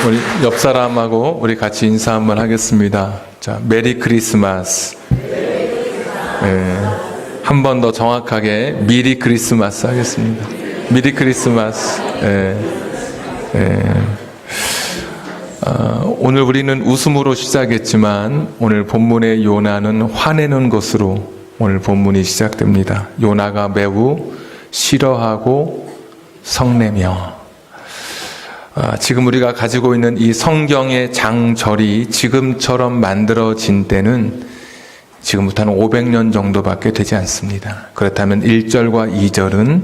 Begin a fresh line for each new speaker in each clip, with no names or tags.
우리 옆 사람하고 우리 같이 인사 한번 하겠습니다. 자, 메리 크리스마스. 한 번 더 정확하게 미리 크리스마스 하겠습니다. 미리 크리스마스. 오늘 우리는 웃음으로 시작했지만 오늘 본문의 요나는 화내는 것으로 오늘 본문이 시작됩니다. 요나가 매우 싫어하고 성내며. 지금 우리가 가지고 있는 이 성경의 장절이 지금처럼 만들어진 때는 지금부터 한 500년 정도밖에 되지 않습니다. 그렇다면 1절과 2절은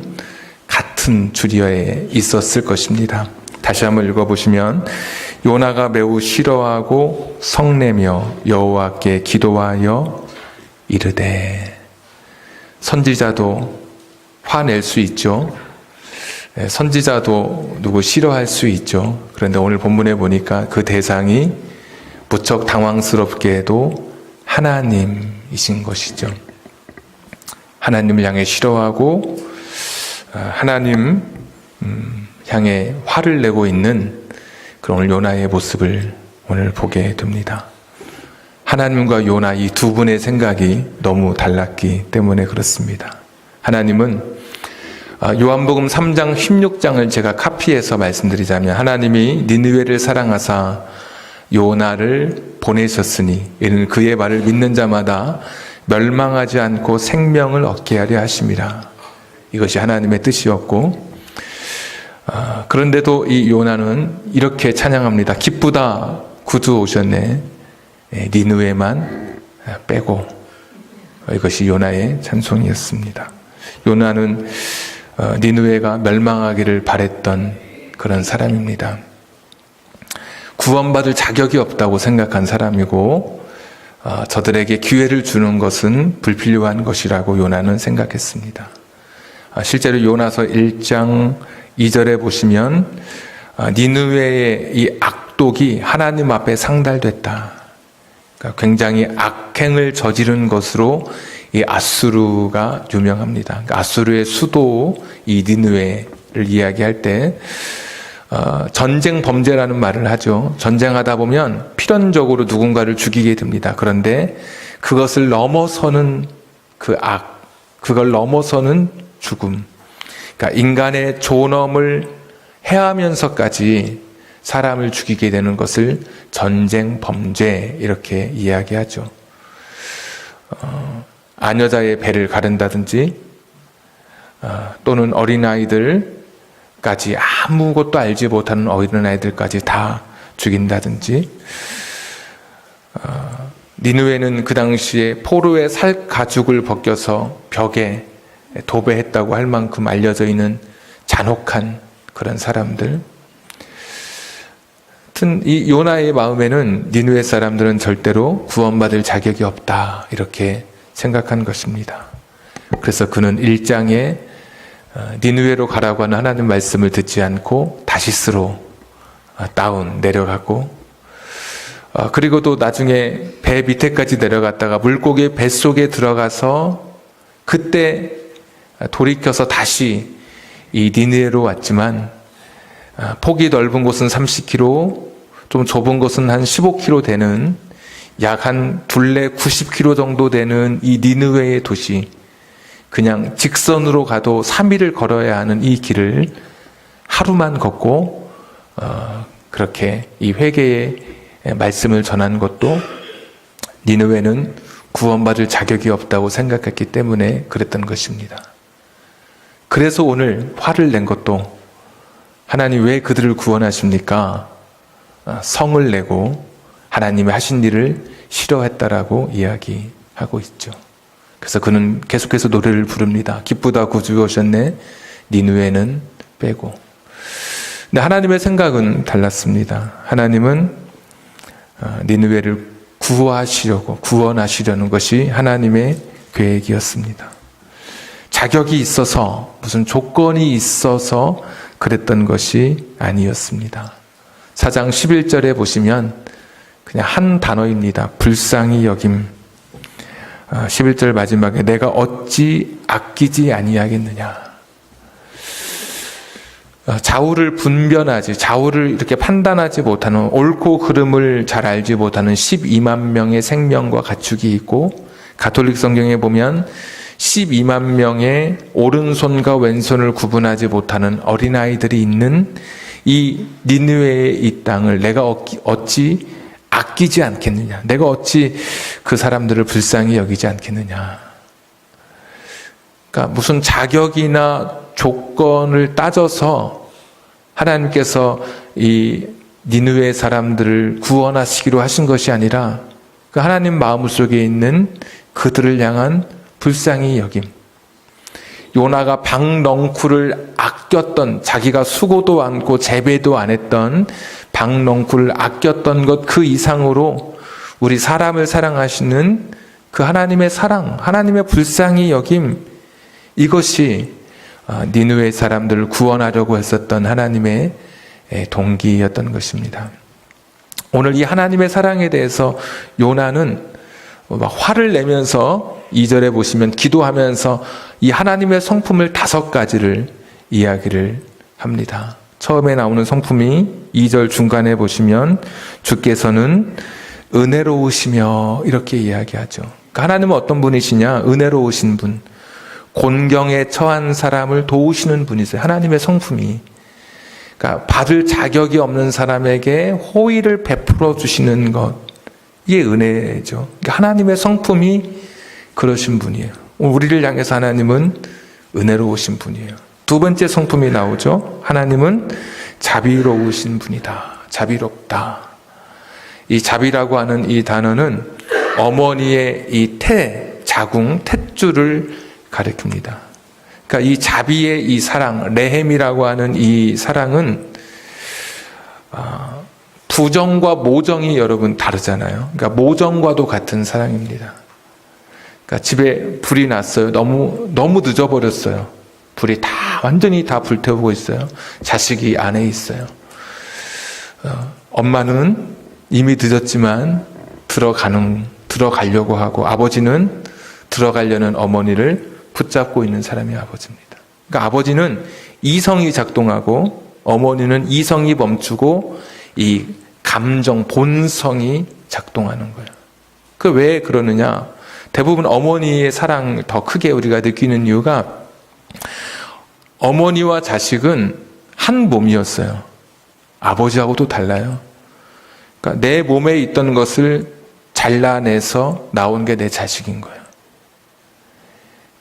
같은 줄여에 있었을 것입니다. 다시 한번 읽어보시면 요나가 매우 싫어하고 성내며 여호와께 기도하여 이르되. 선지자도 화낼 수 있죠. 선지자도 누구 싫어할 수 있죠. 그런데 오늘 본문에 보니까 그 대상이 무척 당황스럽게도 하나님이신 것이죠. 하나님을 향해 싫어하고 하나님 향해 화를 내고 있는 그런 오늘 요나의 모습을 오늘 보게 됩니다. 하나님과 요나 이 두 분의 생각이 너무 달랐기 때문에 그렇습니다. 하나님은 요한복음 3장 16장을 제가 카피해서 말씀드리자면 하나님이 니느웨를 사랑하사 요나를 보내셨으니 이는 그의 말을 믿는 자마다 멸망하지 않고 생명을 얻게 하려 하심이라. 이것이 하나님의 뜻이었고 그런데도 이 요나는 이렇게 찬양합니다. 기쁘다 구주 오셨네. 니느웨만 빼고. 이것이 요나의 찬송이었습니다. 요나는 니느웨가 멸망하기를 바랬던 그런 사람입니다. 구원받을 자격이 없다고 생각한 사람이고 저들에게 기회를 주는 것은 불필요한 것이라고 요나는 생각했습니다. 실제로 요나서 1장 2절에 보시면 니느웨의 이 악독이 하나님 앞에 상달됐다. 그러니까 굉장히 악행을 저지른 것으로 이 아수르가 유명합니다. 그러니까 아수르의 수도 이 니느웨를 이야기할 때 전쟁 범죄라는 말을 하죠. 전쟁하다 보면 필연적으로 누군가를 죽이게 됩니다. 그런데 그것을 넘어서는 그 악, 그걸 넘어서는 죽음. 그러니까 인간의 존엄을 해하면서까지 사람을 죽이게 되는 것을 전쟁 범죄 이렇게 이야기하죠. 아녀자의 배를 가른다든지 또는 어린아이들까지 아무것도 알지 못하는 어린아이들까지 다 죽인다든지 니느웨는 그 당시에 포로의 살 가죽을 벗겨서 벽에 도배했다고 할 만큼 알려져 있는 잔혹한 그런 사람들. 이 요나의 마음에는 니느웨 사람들은 절대로 구원받을 자격이 없다 이렇게 생각한 것입니다. 그래서 그는 1장에 니느웨로 가라고 하는 하나님 말씀을 듣지 않고 다시스로 내려가고 그리고 또 나중에 배 밑에까지 내려갔다가 물고기 뱃속에 들어가서 그때 돌이켜서 다시 이 니느웨로 왔지만 폭이 넓은 곳은 30km, 좀 좁은 곳은 한 15km 되는 약 한 둘레 90km 정도 되는 이 니느웨의 도시, 그냥 직선으로 가도 3일을 걸어야 하는 이 길을 하루만 걷고 그렇게 이 회개의 말씀을 전한 것도 니느웨는 구원받을 자격이 없다고 생각했기 때문에 그랬던 것입니다. 그래서 오늘 화를 낸 것도 하나님 왜 그들을 구원하십니까? 성을 내고 하나님이 하신 일을 싫어했다라고 이야기하고 있죠. 그래서 그는 계속해서 노래를 부릅니다. 기쁘다 구주 오셨네. 니느웨는 빼고. 근데 하나님의 생각은 달랐습니다. 하나님은 니느웨를 구원하시려는 것이 하나님의 계획이었습니다. 자격이 있어서 무슨 조건이 있어서 그랬던 것이 아니었습니다. 4장 11절에 보시면 그냥 한 단어입니다. 불쌍히 여김. 11절 마지막에 내가 어찌 아끼지 아니하겠느냐. 좌우를 분별하지, 좌우를 이렇게 판단하지 못하는, 옳고 그름을 잘 알지 못하는 12만 명의 생명과 가축이 있고, 가톨릭 성경에 보면 12만 명의 오른손과 왼손을 구분하지 못하는 어린아이들이 있는 이 니느웨의 이 땅을 내가 어찌 아끼지 않겠느냐, 내가 어찌 그 사람들을 불쌍히 여기지 않겠느냐. 그러니까 무슨 자격이나 조건을 따져서 하나님께서 이 니느웨 사람들을 구원하시기로 하신 것이 아니라 그 하나님 마음속에 있는 그들을 향한 불쌍히 여김. 요나가 박넝쿨을 아꼈던, 자기가 수고도 않고 재배도 안 했던 박넝쿨을 아꼈던 것 그 이상으로 우리 사람을 사랑하시는 그 하나님의 사랑, 하나님의 불쌍히 여김, 이것이 니느웨 사람들을 구원하려고 했었던 하나님의 동기였던 것입니다. 오늘 이 하나님의 사랑에 대해서 요나는 화를 내면서 2절에 보시면 기도하면서 이 하나님의 성품을 5가지를 이야기를 합니다. 처음에 나오는 성품이 2절 중간에 보시면 주께서는 은혜로우시며 이렇게 이야기하죠. 그러니까 하나님은 어떤 분이시냐? 은혜로우신 분. 곤경에 처한 사람을 도우시는 분이세요. 하나님의 성품이. 그러니까 받을 자격이 없는 사람에게 호의를 베풀어 주시는 것. 이게 은혜죠. 그러니까 하나님의 성품이 그러신 분이에요. 우리를 향해서 하나님은 은혜로우신 분이에요. 두 번째 성품이 나오죠. 하나님은 자비로우신 분이다. 자비롭다. 이 자비라고 하는 이 단어는 어머니의 이 자궁, 탯줄을 가리킵니다. 그러니까 이 자비의 이 사랑, 레헴이라고 하는 이 사랑은 부정과 모정이 여러분 다르잖아요. 그러니까 모정과도 같은 사랑입니다. 그러니까 집에 불이 났어요. 너무 늦어버렸어요. 불이 완전히 다 불태우고 있어요. 자식이 안에 있어요. 엄마는 이미 늦었지만 들어가려고 하고, 아버지는 들어가려는 어머니를 붙잡고 있는 사람이 아버지입니다. 그러니까 아버지는 이성이 작동하고 어머니는 이성이 멈추고 이 감정, 본성이 작동하는 거예요. 그 왜 그러느냐? 대부분 어머니의 사랑 더 크게 우리가 느끼는 이유가 어머니와 자식은 한 몸이었어요. 아버지하고도 달라요. 그러니까 내 몸에 있던 것을 잘라내서 나온 게 내 자식인 거예요.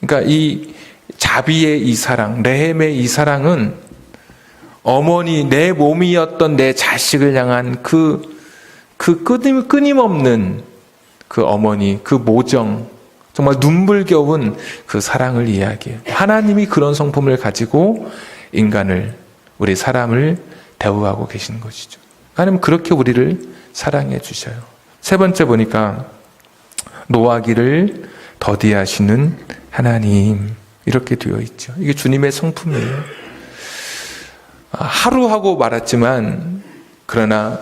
그러니까 이 자비의 이 사랑, 레헴의 이 사랑은 어머니, 내 몸이었던 내 자식을 향한 그 끊임없는 그 어머니, 그 모정, 정말 눈물겨운 그 사랑을 이야기해요. 하나님이 그런 성품을 가지고 인간을, 우리 사람을 대우하고 계시는 것이죠. 하나님은 그렇게 우리를 사랑해 주셔요. 세 번째 보니까 노하기를 더디하시는 하나님, 이렇게 되어 있죠. 이게 주님의 성품이에요. 하루하고 말았지만, 그러나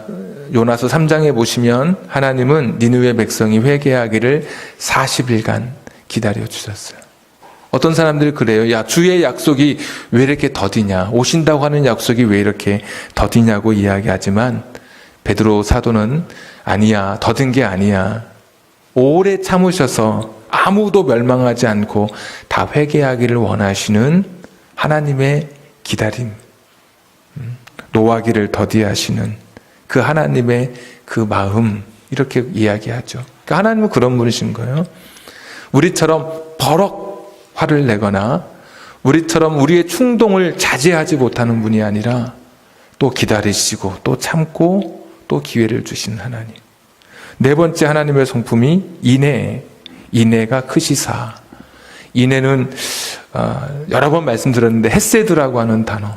요나서 3장에 보시면 하나님은 니느웨 백성이 회개하기를 40일간 기다려 주셨어요. 어떤 사람들이 그래요. 야, 주의 약속이 왜 이렇게 더디냐? 오신다고 하는 약속이 왜 이렇게 더디냐고 이야기하지만 베드로 사도는 아니야, 더딘 게 아니야. 오래 참으셔서 아무도 멸망하지 않고 다 회개하기를 원하시는 하나님의 기다림, 노하기를 더디하시는 그 하나님의 그 마음, 이렇게 이야기하죠. 그러니까 하나님은 그런 분이신 거예요. 우리처럼 버럭 화를 내거나 우리처럼 우리의 충동을 자제하지 못하는 분이 아니라 또 기다리시고 또 참고 또 기회를 주신 하나님. 네 번째 하나님의 성품이 인애가 크시사. 인애는 여러 번 말씀드렸는데 헤세드라고 하는 단어.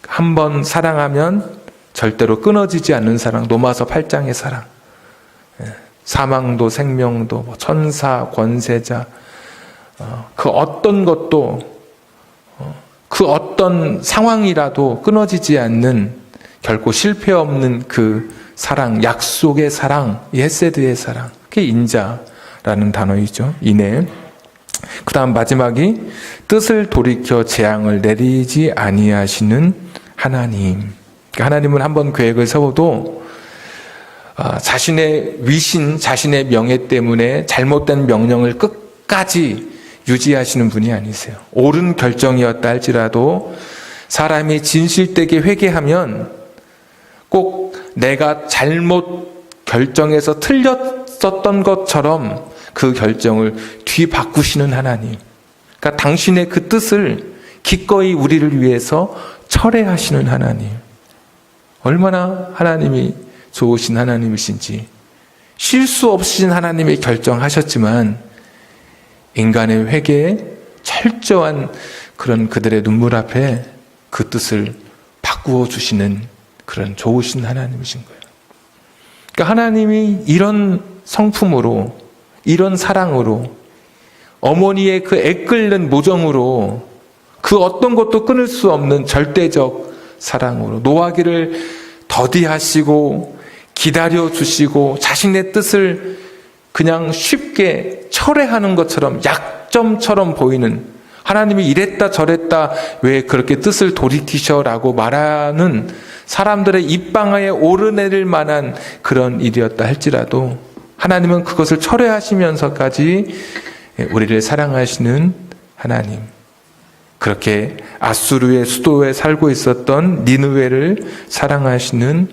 한 번 사랑하면 절대로 끊어지지 않는 사랑, 로마서 8장의 사랑. 사망도 생명도 천사, 권세자, 그 어떤 것도, 그 어떤 상황이라도 끊어지지 않는, 결코 실패 없는 그 사랑, 약속의 사랑, 이 헤세드의 사랑. 그게 인자라는 단어이죠. 인애. 그 다음 마지막이 뜻을 돌이켜 재앙을 내리지 아니하시는 하나님. 그러니까 하나님은 한번 계획을 세워도 자신의 위신, 자신의 명예 때문에 잘못된 명령을 끝까지 유지하시는 분이 아니세요. 옳은 결정이었다 할지라도 사람이 진실되게 회개하면 꼭 내가 잘못 결정해서 틀렸었던 것처럼 그 결정을 뒤바꾸시는 하나님. 그러니까 당신의 그 뜻을 기꺼이 우리를 위해서 철회하시는 하나님. 얼마나 하나님이 좋으신 하나님이신지. 실수 없으신 하나님이 결정하셨지만 인간의 회개에 철저한 그런 그들의 눈물 앞에 그 뜻을 바꾸어 주시는 그런 좋으신 하나님이신 거예요. 그러니까 하나님이 이런 성품으로, 이런 사랑으로, 어머니의 그 애끓는 모정으로, 그 어떤 것도 끊을 수 없는 절대적 사랑으로 노하기를 더디하시고 기다려주시고 자신의 뜻을 그냥 쉽게 철회하는 것처럼 약점처럼 보이는, 하나님이 이랬다 저랬다 왜 그렇게 뜻을 돌이키셔라고 말하는 사람들의 입방아에 오르내릴 만한 그런 일이었다 할지라도 하나님은 그것을 철회하시면서까지 우리를 사랑하시는 하나님. 그렇게 아수르의 수도에 살고 있었던 니느웨를 사랑하시는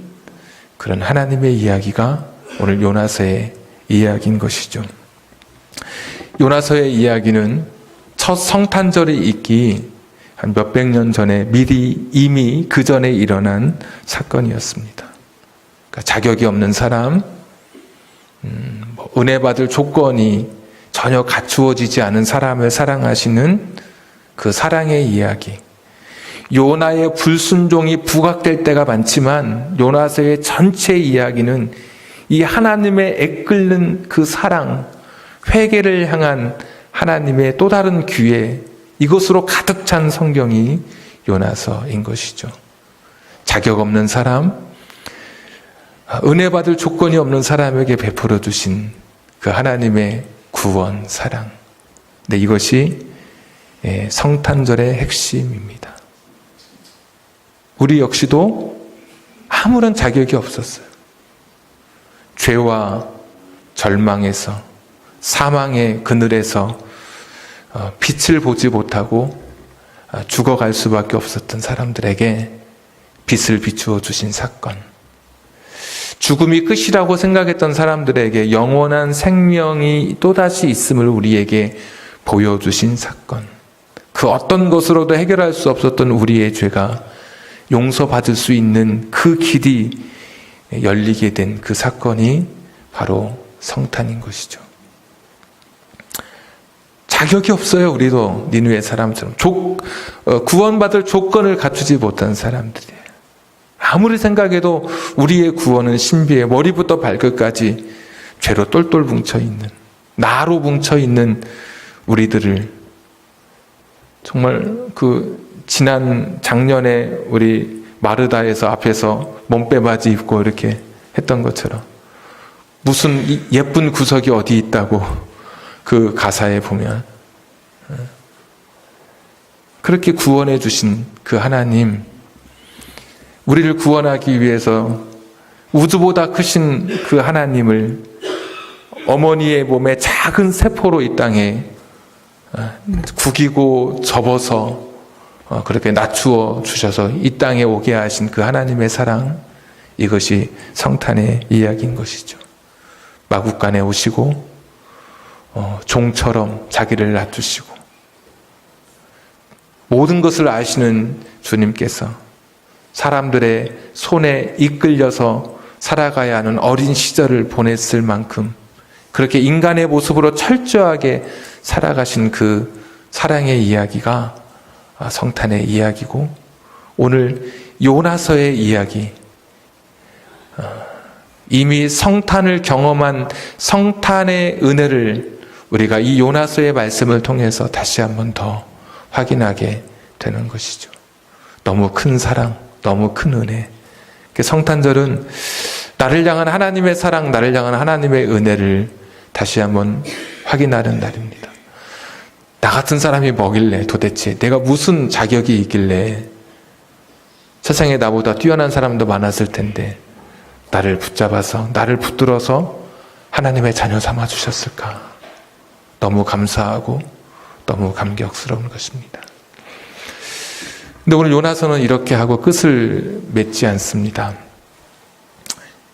그런 하나님의 이야기가 오늘 요나서의 이야기인 것이죠. 요나서의 이야기는 첫 성탄절이 있기 한 몇백 년 전에 미리 이미 그 전에 일어난 사건이었습니다. 그러니까 자격이 없는 사람, 은혜 받을 조건이 전혀 갖추어지지 않은 사람을 사랑하시는 그 사랑의 이야기. 요나의 불순종이 부각될 때가 많지만 요나서의 전체 이야기는 이 하나님의 애끓는 그 사랑, 회개를 향한 하나님의 또 다른 기회, 이것으로 가득 찬 성경이 요나서인 것이죠. 자격 없는 사람, 은혜 받을 조건이 없는 사람에게 베풀어 주신 그 하나님의 구원, 사랑. 근데 이것이 성탄절의 핵심입니다. 우리 역시도 아무런 자격이 없었어요. 죄와 절망에서, 사망의 그늘에서 빛을 보지 못하고 죽어갈 수밖에 없었던 사람들에게 빛을 비추어 주신 사건. 죽음이 끝이라고 생각했던 사람들에게 영원한 생명이 또다시 있음을 우리에게 보여주신 사건. 그 어떤 것으로도 해결할 수 없었던 우리의 죄가 용서받을 수 있는 그 길이 열리게 된 그 사건이 바로 성탄인 것이죠. 자격이 없어요. 우리도 니느웨 사람처럼 구원받을 조건을 갖추지 못한 사람들이에요. 아무리 생각해도 우리의 구원은 신비해. 머리부터 발끝까지 죄로 똘똘 뭉쳐있는, 나로 뭉쳐있는 우리들을 정말 지난 작년에 우리 마르다에서 앞에서 몸빼바지 입고 이렇게 했던 것처럼 무슨 예쁜 구석이 어디 있다고 그 가사에 보면 그렇게 구원해 주신 그 하나님, 우리를 구원하기 위해서 우주보다 크신 그 하나님을 어머니의 몸에 작은 세포로 이 땅에 구기고 접어서 그렇게 낮추어 주셔서 이 땅에 오게 하신 그 하나님의 사랑, 이것이 성탄의 이야기인 것이죠. 마구간에 오시고 종처럼 자기를 낮추시고 모든 것을 아시는 주님께서 사람들의 손에 이끌려서 살아가야 하는 어린 시절을 보냈을 만큼 그렇게 인간의 모습으로 철저하게 살아가신 그 사랑의 이야기가 성탄의 이야기고, 오늘 요나서의 이야기, 이미 성탄을 경험한 성탄의 은혜를 우리가 이 요나서의 말씀을 통해서 다시 한번 더 확인하게 되는 것이죠. 너무 큰 사랑, 너무 큰 은혜. 성탄절은 나를 향한 하나님의 사랑, 나를 향한 하나님의 은혜를 다시 한번 확인하는 날입니다. 나 같은 사람이 뭐길래, 도대체 내가 무슨 자격이 있길래 세상에 나보다 뛰어난 사람도 많았을 텐데 나를 붙잡아서, 나를 붙들어서 하나님의 자녀 삼아 주셨을까? 너무 감사하고 너무 감격스러운 것입니다. 근데 오늘 요나서는 이렇게 하고 끝을 맺지 않습니다.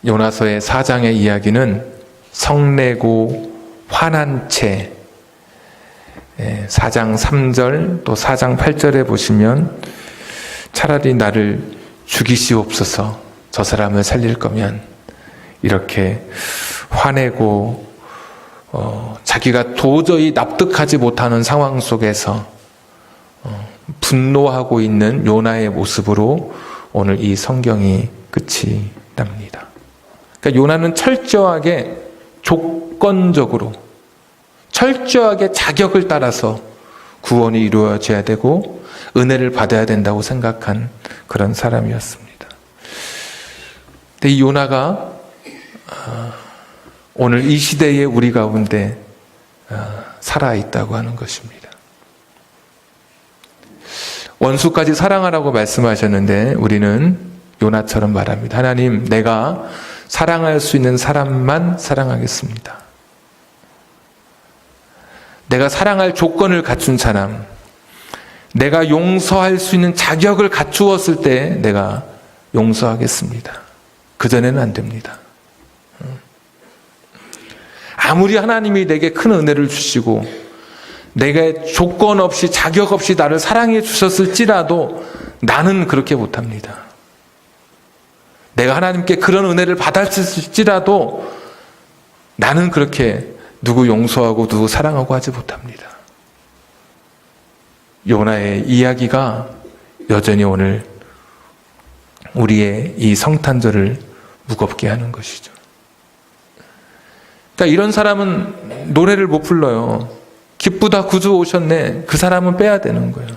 요나서의 4장의 이야기는 성내고 화난 채, 4장 3절 또 4장 8절에 보시면 차라리 나를 죽이시옵소서, 저 사람을 살릴 거면, 이렇게 화내고 자기가 도저히 납득하지 못하는 상황 속에서 분노하고 있는 요나의 모습으로 오늘 이 성경이 끝이 납니다. 그러니까 요나는 철저하게 조건적으로, 철저하게 자격을 따라서 구원이 이루어져야 되고 은혜를 받아야 된다고 생각한 그런 사람이었습니다. 근데 이 요나가 오늘 이 시대에 우리 가운데 살아있다고 하는 것입니다. 원수까지 사랑하라고 말씀하셨는데 우리는 요나처럼 말합니다. 하나님, 내가 사랑할 수 있는 사람만 사랑하겠습니다. 내가 사랑할 조건을 갖춘 사람, 내가 용서할 수 있는 자격을 갖추었을 때 내가 용서하겠습니다. 그전에는 안 됩니다. 아무리 하나님이 내게 큰 은혜를 주시고 내가 조건 없이 자격 없이 나를 사랑해 주셨을지라도 나는 그렇게 못합니다. 내가 하나님께 그런 은혜를 받았을지라도 나는 그렇게 누구 용서하고 누구 사랑하고 하지 못합니다. 요나의 이야기가 여전히 오늘 우리의 이 성탄절을 무겁게 하는 것이죠. 그러니까 이런 사람은 노래를 못 불러요. 기쁘다 구주 오셨네. 그 사람은 빼야 되는 거예요.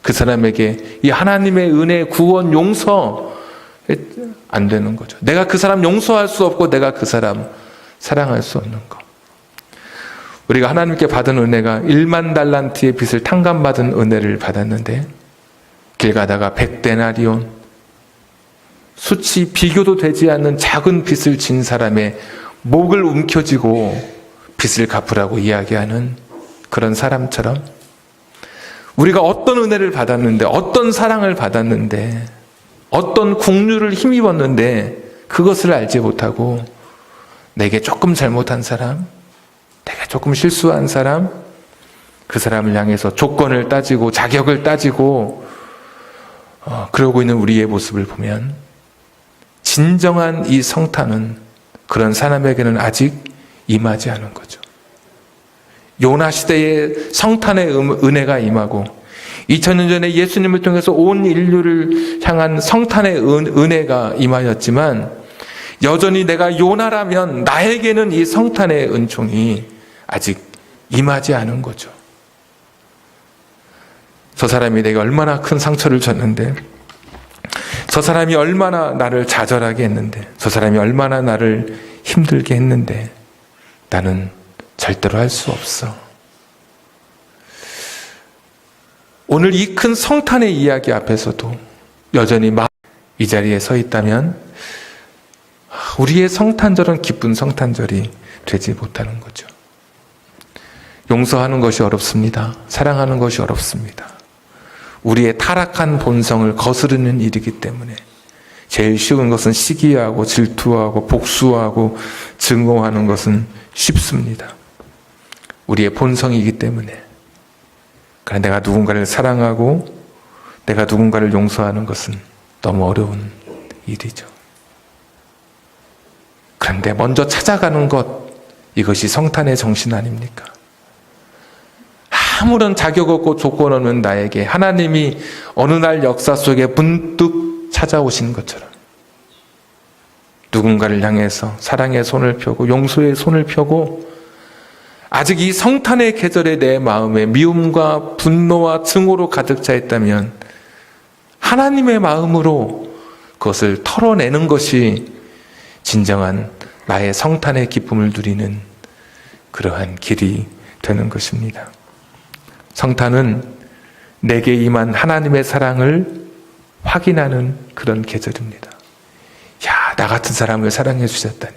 그 사람에게 이 하나님의 은혜, 구원, 용서 안 되는 거죠. 내가 그 사람 용서할 수 없고 내가 그 사람 사랑할 수 없는 거. 우리가 하나님께 받은 은혜가 1만 달란트의 빚을 탕감받은 은혜를 받았는데 길 가다가 100데나리온, 수치 비교도 되지 않는 작은 빚을 진 사람의 목을 움켜쥐고 빚을 갚으라고 이야기하는 그런 사람처럼 우리가 어떤 은혜를 받았는데, 어떤 사랑을 받았는데, 어떤 국류를 힘입었는데 그것을 알지 못하고 내게 조금 잘못한 사람, 내가 조금 실수한 사람, 그 사람을 향해서 조건을 따지고 자격을 따지고 그러고 있는 우리의 모습을 보면 진정한 이 성탄은 그런 사람에게는 아직 임하지 않은 거죠. 요나 시대의 성탄의 은혜가 임하고 2000년 전에 예수님을 통해서 온 인류를 향한 성탄의 은혜가 임하였지만 여전히 내가 요나라면 나에게는 이 성탄의 은총이 아직 임하지 않은 거죠. 저 사람이 내게 얼마나 큰 상처를 줬는데, 저 사람이 얼마나 나를 좌절하게 했는데, 저 사람이 얼마나 나를 힘들게 했는데 나는 절대로 할 수 없어. 오늘 이 큰 성탄의 이야기 앞에서도 여전히 이 자리에 서 있다면 우리의 성탄절은 기쁜 성탄절이 되지 못하는 거죠. 용서하는 것이 어렵습니다. 사랑하는 것이 어렵습니다. 우리의 타락한 본성을 거스르는 일이기 때문에 제일 쉬운 것은 시기하고 질투하고 복수하고 증오하는 것은 쉽습니다. 우리의 본성이기 때문에. 그러나 내가 누군가를 사랑하고 내가 누군가를 용서하는 것은 너무 어려운 일이죠. 그런데 먼저 찾아가는 것, 이것이 성탄의 정신 아닙니까? 아무런 자격 없고 조건 없는 나에게 하나님이 어느 날 역사 속에 문득 찾아오신 것처럼 누군가를 향해서 사랑의 손을 펴고 용서의 손을 펴고 아직 이 성탄의 계절에 내 마음에 미움과 분노와 증오로 가득 차 있다면 하나님의 마음으로 그것을 털어내는 것이 진정한 나의 성탄의 기쁨을 누리는 그러한 길이 되는 것입니다. 성탄은 내게 임한 하나님의 사랑을 확인하는 그런 계절입니다. 야, 나 같은 사람을 사랑해 주셨다니.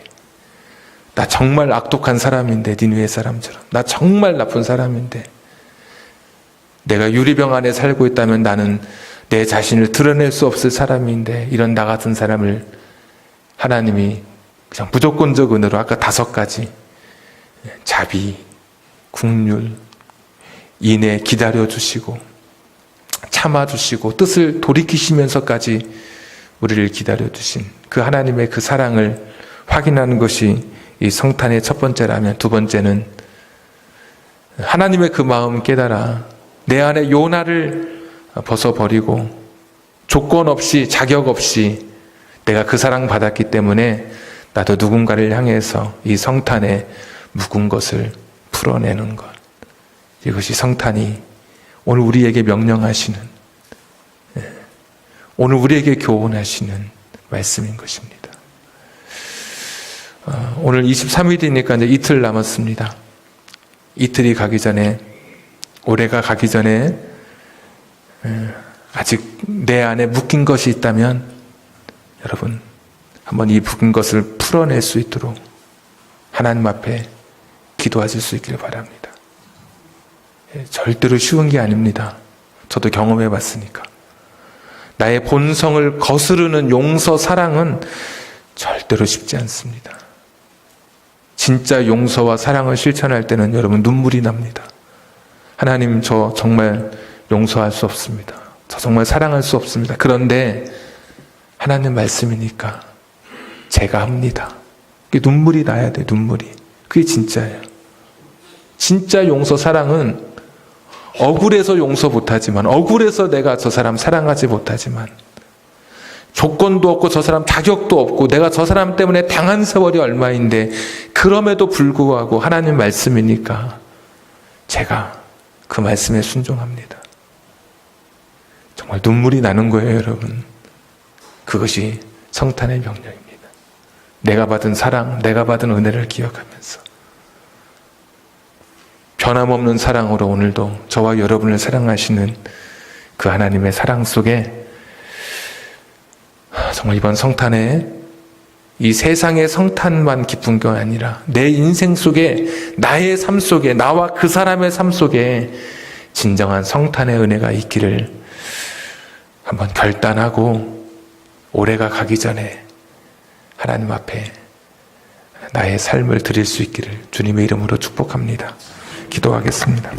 나 정말 악독한 사람인데, 니느웨 사람처럼. 나 정말 나쁜 사람인데. 내가 유리병 안에 살고 있다면 나는 내 자신을 드러낼 수 없을 사람인데, 이런 나 같은 사람을 하나님이 그냥 무조건적 은혜로 아까 5가지 자비, 긍휼, 인애 기다려주시고 참아주시고 뜻을 돌이키시면서까지 우리를 기다려주신 그 하나님의 그 사랑을 확인하는 것이 이 성탄의 첫 번째라면, 두 번째는 하나님의 그 마음 깨달아 내 안에 요나를 벗어버리고 조건 없이 자격 없이 내가 그 사랑 받았기 때문에 나도 누군가를 향해서 이 성탄에 묵은 것을 풀어내는 것. 이것이 성탄이 오늘 우리에게 명령하시는, 오늘 우리에게 교훈하시는 말씀인 것입니다. 오늘 23일이니까 이제 이틀 남았습니다. 이틀이 가기 전에, 올해가 가기 전에 아직 내 안에 묶인 것이 있다면 여러분 한번 이 묶인 것을 풀어낼 수 있도록 하나님 앞에 기도하실 수 있기를 바랍니다. 절대로 쉬운 게 아닙니다. 저도 경험해 봤으니까. 나의 본성을 거스르는 용서, 사랑은 절대로 쉽지 않습니다. 진짜 용서와 사랑을 실천할 때는 여러분 눈물이 납니다. 하나님, 저 정말 용서할 수 없습니다. 저 정말 사랑할 수 없습니다. 그런데 하나님 말씀이니까 제가 합니다. 눈물이 나야 돼, 눈물이. 그게 진짜예요. 진짜 용서, 사랑은 억울해서 용서 못하지만, 억울해서 내가 저 사람 사랑하지 못하지만, 조건도 없고 저 사람 자격도 없고 내가 저 사람 때문에 당한 세월이 얼마인데 그럼에도 불구하고 하나님 말씀이니까 제가 그 말씀에 순종합니다. 정말 눈물이 나는 거예요, 여러분. 그것이 성탄의 명령입니다. 내가 받은 사랑, 내가 받은 은혜를 기억하면서 변함없는 사랑으로 오늘도 저와 여러분을 사랑하시는 그 하나님의 사랑 속에 정말 이번 성탄에 이 세상의 성탄만 기쁜 게 아니라 내 인생 속에, 나의 삶 속에, 나와 그 사람의 삶 속에 진정한 성탄의 은혜가 있기를 한번 결단하고 올해가 가기 전에 하나님 앞에 나의 삶을 드릴 수 있기를 주님의 이름으로 축복합니다. 기도하겠습니다.